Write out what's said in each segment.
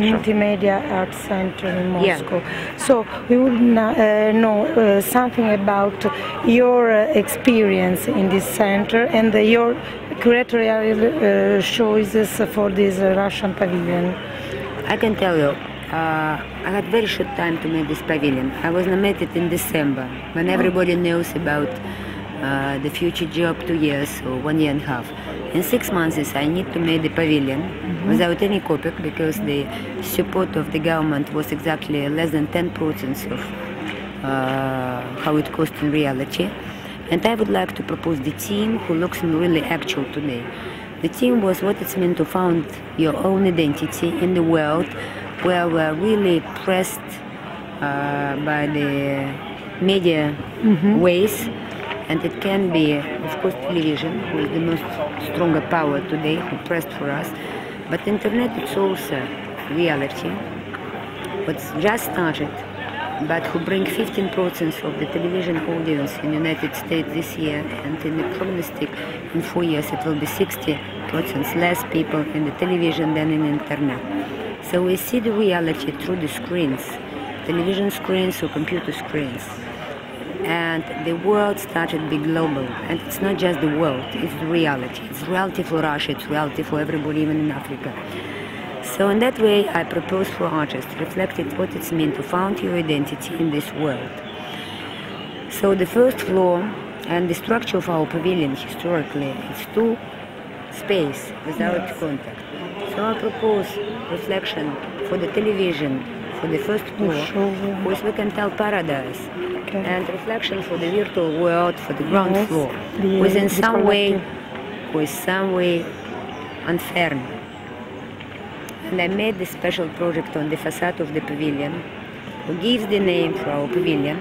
Multimedia Art Center in Moscow. Yeah. So we would know something about your experience in this center and your curatorial choices for this Russian pavilion. I can tell you, I had very short time to make this pavilion. I was nominated in December, when everybody knows about the future job 2 years or 1 year and a half. In 6 months I need to make the pavilion without any copy, because the support of the government was exactly less than 10% of how it cost in reality. And I would like to propose the theme who looks really actual today. The theme was what it means to found your own identity in the world where we're really pressed by the media ways. And it can be, of course, television, who is the most stronger power today, who pressed for us. But internet, it's also reality. What's just started, but who bring 15% of the television audience in the United States this year, and in the prognostic in 4 years it will be 60% less people in the television than in internet. So we see the reality through the screens, television screens or computer screens. And the world started to be global, and it's not just the world, it's the reality. It's reality for Russia, it's reality for everybody, even in Africa. So in that way, I propose for artists reflected what it means to found your identity in this world. So the first floor and the structure of our pavilion historically is 2 space without contact. So I propose reflection for the television for the first floor, which we can tell paradise. And reflection for the virtual world for the ground floor, with in some way unfair. And I made this special project on the facade of the pavilion, who gives the name for our pavilion.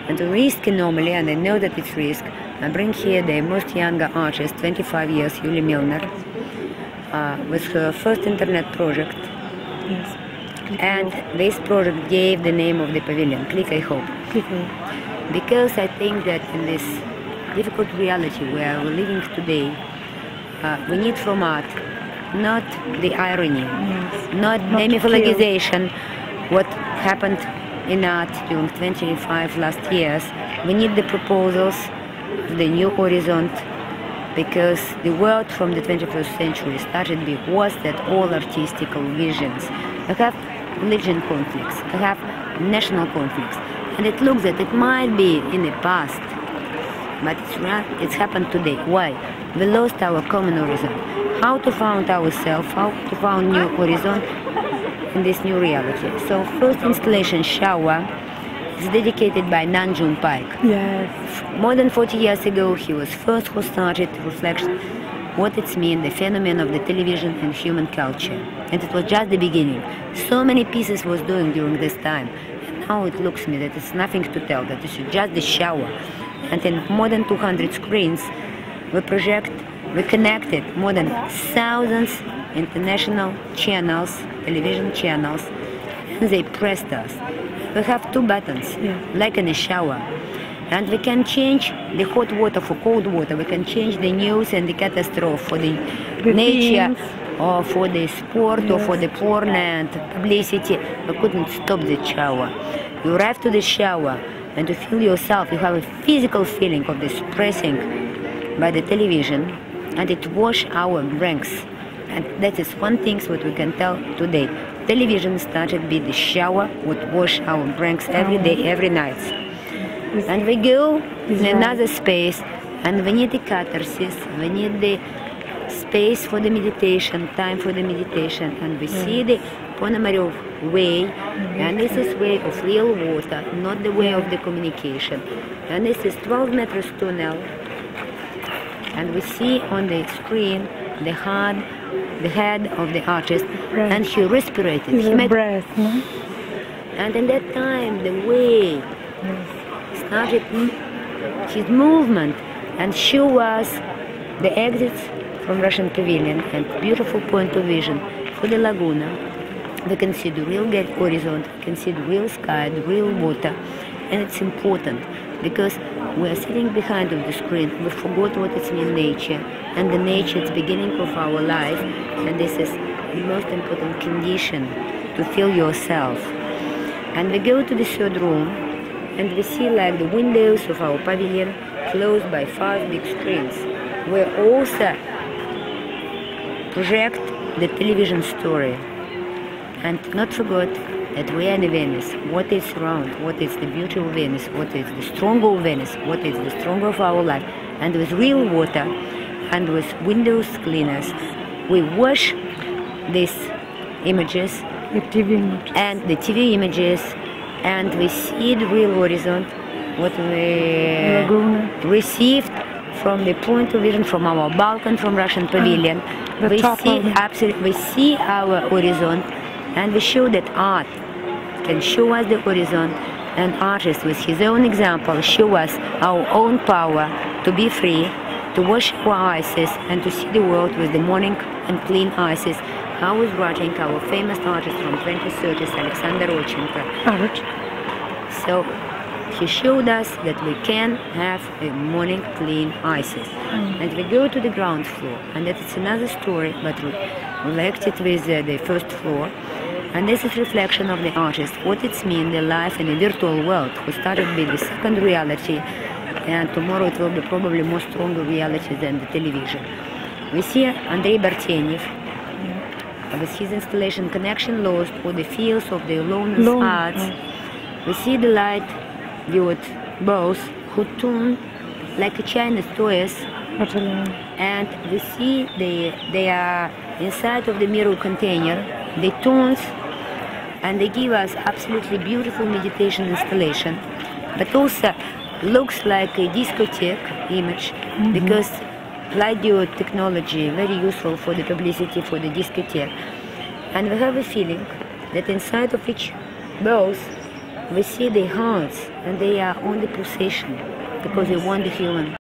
And to risk normally, and I know that it's risk, I bring here the most younger artist, 25 years, Yulia Milner, with her first internet project. Yes. And this project gave the name of the pavilion, Click I Hope. Because I think that in this difficult reality where we're living today, we need from art not the irony, not the mythologization, what happened in art during 25 last years. We need the proposals, the new horizon, because the world from the 21st century started to be worse than all artistical visions. We have religion conflicts, we have national conflicts, and it looks that it might be in the past, but it's happened today. Why? We lost our common horizon. How to find ourselves, how to find new horizon in this new reality. So first installation, Shower, is dedicated by Nanjun Paik. Yes. More than 40 years ago, he was first who started to reflect what it means, the phenomenon of the television and human culture. And it was just the beginning. So many pieces was doing during this time. And now it looks to me that it's nothing to tell, that it's just the shower. And in more than 200 screens, we connected more than thousands international channels, television channels, and they pressed us. We have 2 buttons, like in a shower. And we can change the hot water for cold water. We can change the news and the catastrophe for the nature, or for the sport, or for the porn and publicity. We couldn't stop the shower. You arrive to the shower, and to feel yourself, you have a physical feeling of this pressing by the television, and it washes our brains. And that is one thing what we can tell today. Television started to be the shower would wash our brains every day, every night. And we go in another space, and we need the catharsis, we need the space for the meditation, time for the meditation, and we see the Ponomarev way, and this is way of real water, not the way of the communication. And this is 12 meters tunnel, and we see on the screen the head of the artist, and he respirated. He made breath, no? And in that time, the way started his movement and show us the exits from Russian pavilion and beautiful point of vision for the laguna. We can see the real horizon, we can see the real sky, the real water, and it's important because we are sitting behind of the screen. We forgot what it means nature, and the nature is the beginning of our life, and this is the most important condition to feel yourself. And we go to the third room, and we see like the windows of our pavilion closed by 5 big screens. We also project the television story. And not forget that we are in Venice. What is around? What is the beauty of Venice? What is the stronger of Venice? What is the stronger of our life? And with real water and with windows cleaners, we wash these images, and the TV images, and we see the real horizon, what we received from the point of vision from our balcony from Russian pavilion. We see our horizon, and we show that art can show us the horizon, and artists with his own example show us our own power to be free, to wash our eyes and to see the world with the morning and clean eyes. I was writing our famous artist from 2030s, Alexander Rodchenko. So he showed us that we can have a morning clean eyes. And we go to the ground floor, and that is another story, but we connected with the first floor. And this is reflection of the artist, what it means, the life in a virtual world, who started with the second reality, and tomorrow it will be probably more stronger reality than the television. We see Andrei Barteniev with his installation Connection Lost, or the Fields of the Aloneness Arts. We see the light diode bows who tune like a Chinese toys, and we see they are inside of the mirror container, they tunes, and they give us absolutely beautiful meditation installation, but also looks like a discotheque image, because light diode technology very useful for the publicity for the discotheque. And we have a feeling that inside of each both we see the hearts, and they are on the pulsation, because we want the human.